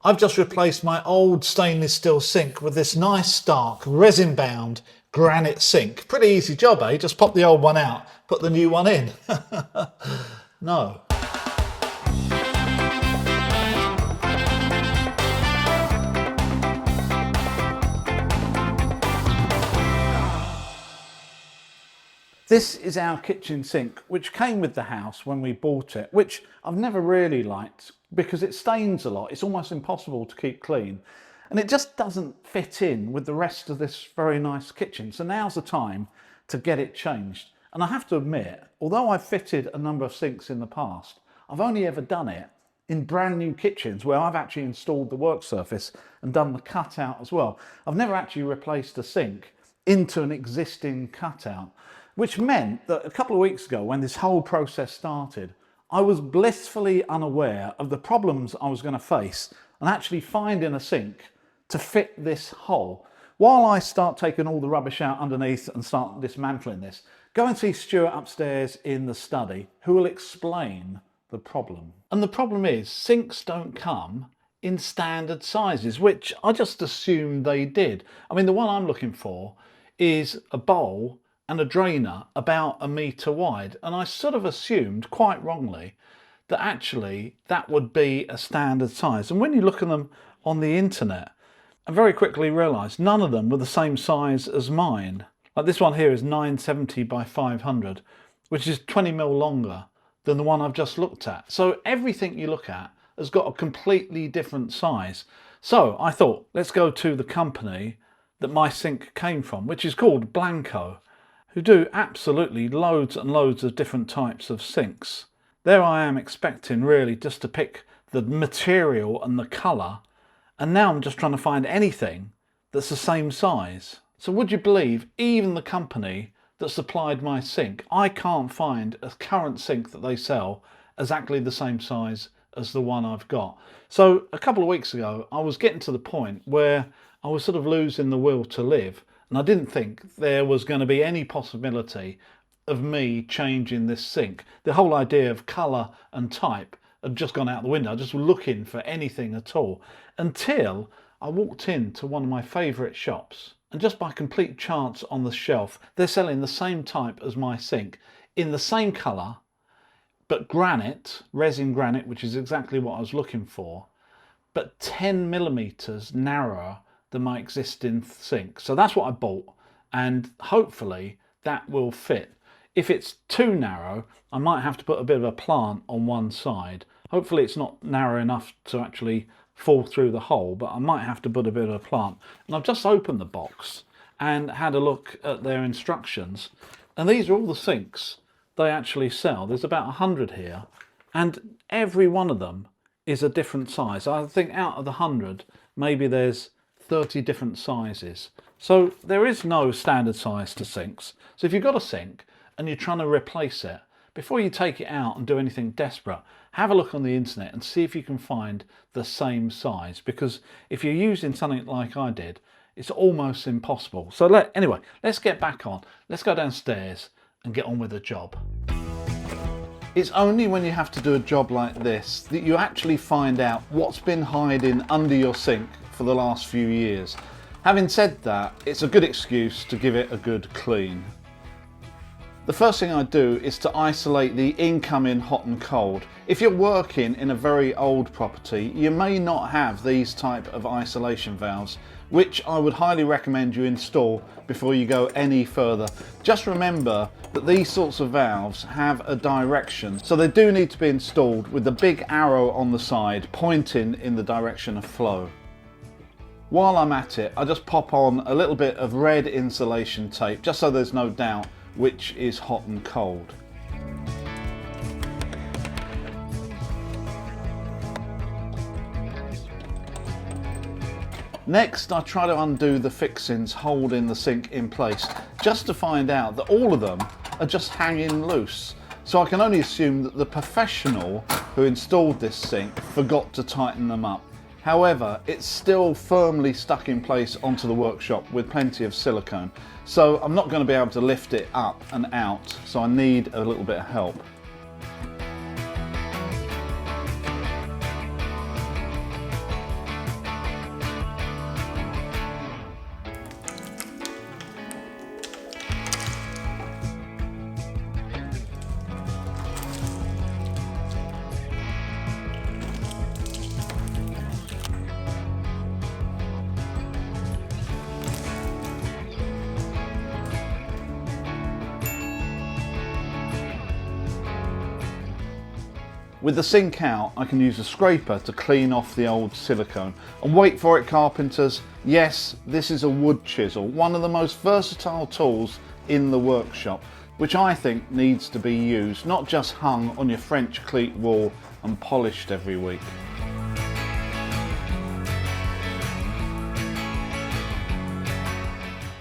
I've just replaced my old stainless steel sink with this nice stark resin bound granite sink. Pretty easy job, eh? Just pop the old one out, put the new one in. No. This is our kitchen sink, which came with the house when we bought it, which I've never really liked because it stains a lot. It's almost impossible to keep clean. And it just doesn't fit in with the rest of this very nice kitchen. So now's the time to get it changed. And I have to admit, although I've fitted a number of sinks in the past, I've only ever done it in brand new kitchens where I've actually installed the work surface and done the cutout as well. I've never actually replaced a sink into an existing cutout, which meant that a couple of weeks ago when this whole process started, I was blissfully unaware of the problems I was going to face and actually finding a sink to fit this hole. While I start taking all the rubbish out underneath and start dismantling this, go and see Stuart upstairs in the study, who will explain the problem. And the problem is, sinks don't come in standard sizes, which I just assumed they did. I mean, the one I'm looking for is a bowl and a drainer about 1 metre wide, and I sort of assumed, quite wrongly, that actually that would be a standard size. And when you look at them on the internet, I very quickly realised none of them were the same size as mine. Like this one here is 970 by 500, which is 20mm longer than the one I've just looked at. So everything you look at has got a completely different size. So I thought, let's go to the company that my sink came from, which is called Blanco, who do absolutely loads and loads of different types of sinks. There I am expecting really just to pick the material and the colour, and now I'm just trying to find anything that's the same size. So would you believe, even the company that supplied my sink, I can't find a current sink that they sell exactly the same size as the one I've got. So a couple of weeks ago I was getting to the point where I was sort of losing the will to live, and I didn't think there was going to be any possibility of me changing this sink. The whole idea of colour and type had just gone out the window. I just was looking for anything at all until I walked into one of my favourite shops, and just by complete chance on the shelf they're selling the same type as my sink in the same colour, but granite, resin granite, which is exactly what I was looking for, but 10mm narrower than my existing sink. So that's what I bought, and hopefully that will fit. If it's too narrow, I might have to put a bit of a plant on one side. Hopefully it's not narrow enough to actually fall through the hole, but I might have to put a bit of a plant. And I've just opened the box and had a look at their instructions, and these are all the sinks they actually sell. There's about 100 here, and every one of them is a different size. I think out of the 100, maybe there's 30 different sizes. So there is no standard size to sinks. So if you've got a sink and you're trying to replace it, before you take it out and do anything desperate, have a look on the internet and see if you can find the same size, because if you're using something like I did, it's almost impossible. So anyway, let's get back on. Let's go downstairs and get on with the job. It's only when you have to do a job like this that you actually find out what's been hiding under your sink for the last few years. Having said that, it's a good excuse to give it a good clean. The first thing I do is to isolate the incoming hot and cold. If you're working in a very old property, you may not have these type of isolation valves, which I would highly recommend you install before you go any further. Just remember that these sorts of valves have a direction, so they do need to be installed with the big arrow on the side pointing in the direction of flow. While I'm at it, I just pop on a little bit of red insulation tape, just so there's no doubt which is hot and cold. Next, I try to undo the fixings holding the sink in place, just to find out that all of them are just hanging loose. So I can only assume that the professional who installed this sink forgot to tighten them up. However, it's still firmly stuck in place onto the workshop with plenty of silicone. So I'm not going to be able to lift it up and out, so I need a little bit of help. With the sink out, I can use a scraper to clean off the old silicone. And wait for it, carpenters, yes, this is a wood chisel, one of the most versatile tools in the workshop, which I think needs to be used, not just hung on your French cleat wall and polished every week.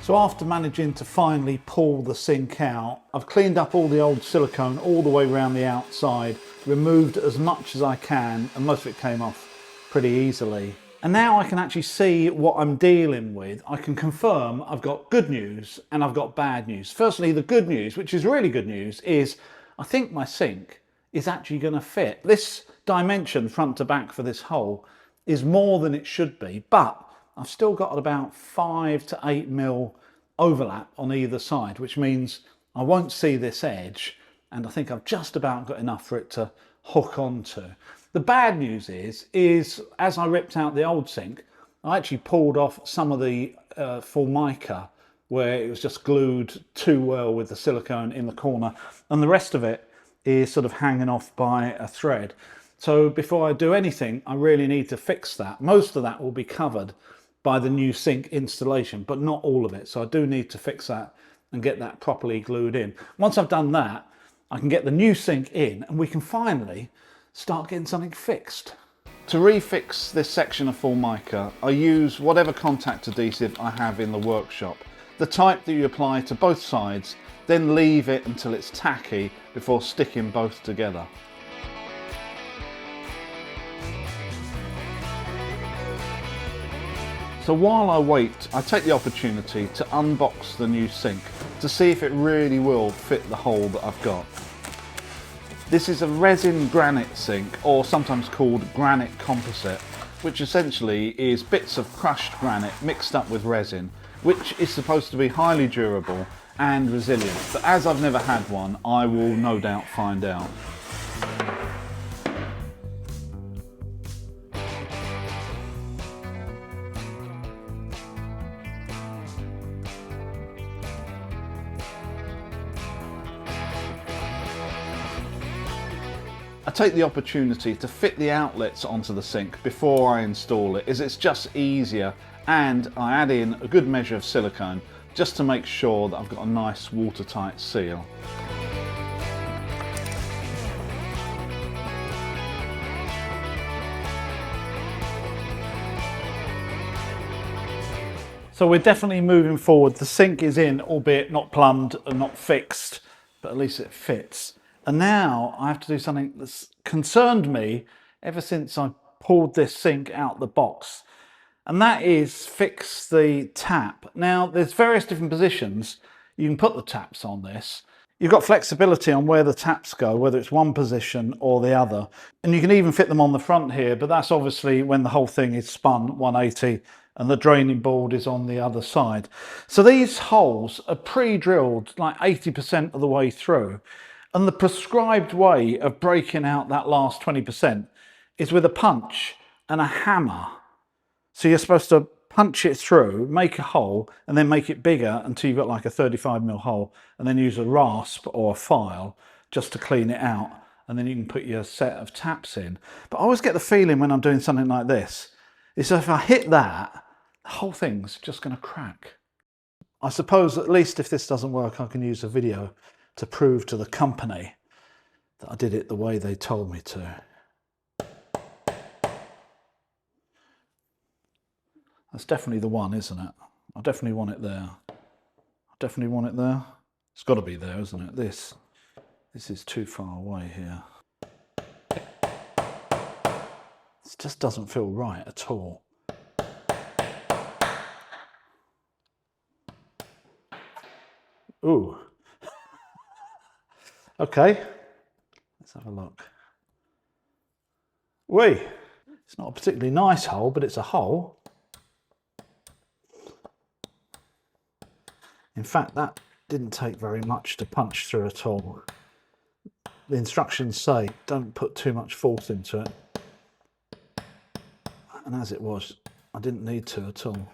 So after managing to finally pull the sink out, I've cleaned up all the old silicone all the way around the outside, removed as much as I can, and most of it came off pretty easily. And now I can actually see what I'm dealing with. I can confirm I've got good news and I've got bad news. Firstly, the good news, which is really good news, is I think my sink is actually going to fit. This dimension front to back for this hole is more than it should be, but I've still got about 5 to 8 mil overlap on either side, which means I won't see this edge, and I think I've just about got enough for it to hook onto. The bad news is as I ripped out the old sink, I actually pulled off some of the formica where it was just glued too well with the silicone in the corner, and the rest of it is sort of hanging off by a thread. So before I do anything, I really need to fix that. Most of that will be covered by the new sink installation, but not all of it. So I do need to fix that and get that properly glued in. Once I've done that, I can get the new sink in and we can finally start getting something fixed. To refix this section of formica, I use whatever contact adhesive I have in the workshop. The type that you apply to both sides, then leave it until it's tacky before sticking both together. So while I wait, I take the opportunity to unbox the new sink to see if it really will fit the hole that I've got. This is a resin granite sink, or sometimes called granite composite, which essentially is bits of crushed granite mixed up with resin, which is supposed to be highly durable and resilient. But as I've never had one, I will no doubt find out. I take the opportunity to fit the outlets onto the sink before I install it, as it's just easier, and I add in a good measure of silicone just to make sure that I've got a nice watertight seal. So we're definitely moving forward. The sink is in, albeit not plumbed and not fixed, but at least it fits. And now I have to do something that's concerned me ever since I pulled this sink out the box. And that is fix the tap. Now there's various different positions you can put the taps on this. You've got flexibility on where the taps go, whether it's one position or the other. And you can even fit them on the front here, but that's obviously when the whole thing is spun 180 and the draining board is on the other side. So these holes are pre-drilled like 80% of the way through. And the prescribed way of breaking out that last 20% is with a punch and a hammer. So you're supposed to punch it through, make a hole, and then make it bigger until you've got like a 35mm hole, and then use a rasp or a file just to clean it out. And then you can put your set of taps in. But I always get the feeling when I'm doing something like this, is that if I hit that, the whole thing's just going to crack. I suppose at least if this doesn't work, I can use a video to prove to the company that I did it the way they told me to. That's definitely the one, isn't it? I definitely want it there. I definitely want it there. It's got to be there, isn't it? This is too far away here. This just doesn't feel right at all. Ooh. Okay, let's have a look. Whee! It's not a particularly nice hole, but it's a hole. In fact, that didn't take very much to punch through at all. The instructions say don't put too much force into it. And as it was, I didn't need to at all.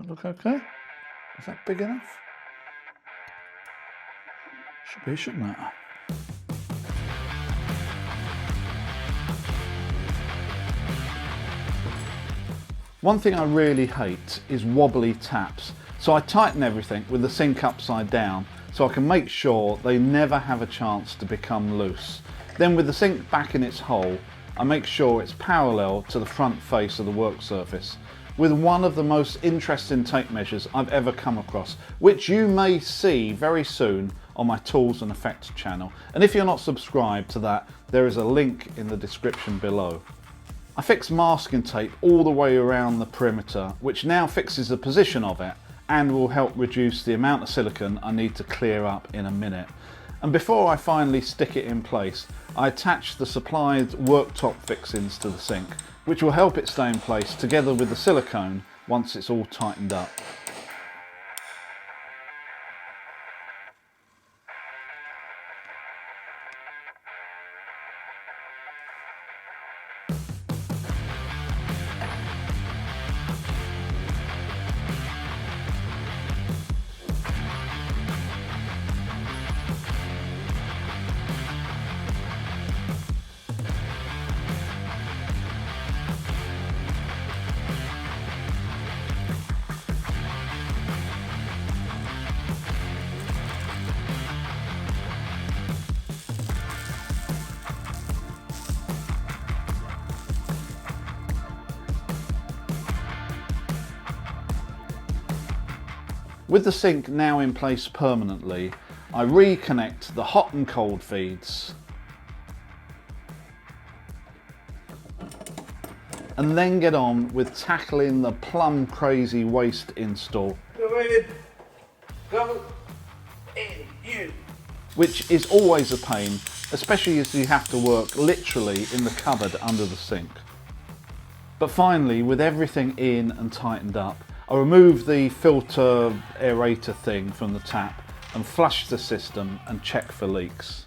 that look okay? Is that big enough? Should be, shouldn't it? One thing I really hate is wobbly taps, so I tighten everything with the sink upside down so I can make sure they never have a chance to become loose. Then with the sink back in its hole, I make sure it's parallel to the front face of the work surface, with one of the most interesting tape measures I've ever come across, which you may see very soon on my Tools and Effects channel. And if you're not subscribed to that, there is a link in the description below. I fixed masking tape all the way around the perimeter, which now fixes the position of it and will help reduce the amount of silicone I need to clear up in a minute. And before I finally stick it in place, I attach the supplied worktop fixings to the sink, which will help it stay in place together with the silicone once it's all tightened up. With the sink now in place permanently, I reconnect the hot and cold feeds and then get on with tackling the plumb crazy waste install. Go in, go in, you. Which is always a pain, especially as you have to work literally in the cupboard under the sink. But finally, with everything in and tightened up, I remove the filter aerator thing from the tap and flush the system and check for leaks.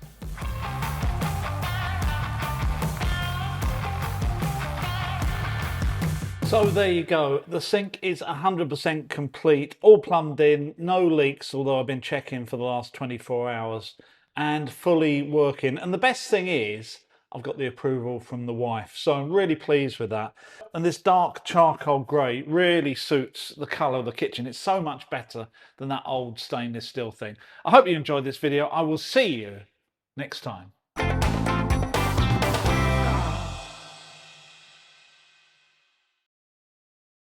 So there you go, the sink is 100% complete, all plumbed in, no leaks, although I've been checking for the last 24 hours, and fully working. And the best thing is, I've got the approval from the wife, so I'm really pleased with that. And this dark charcoal grey really suits the colour of the kitchen. It's so much better than that old stainless steel thing. I hope you enjoyed this video. I will see you next time.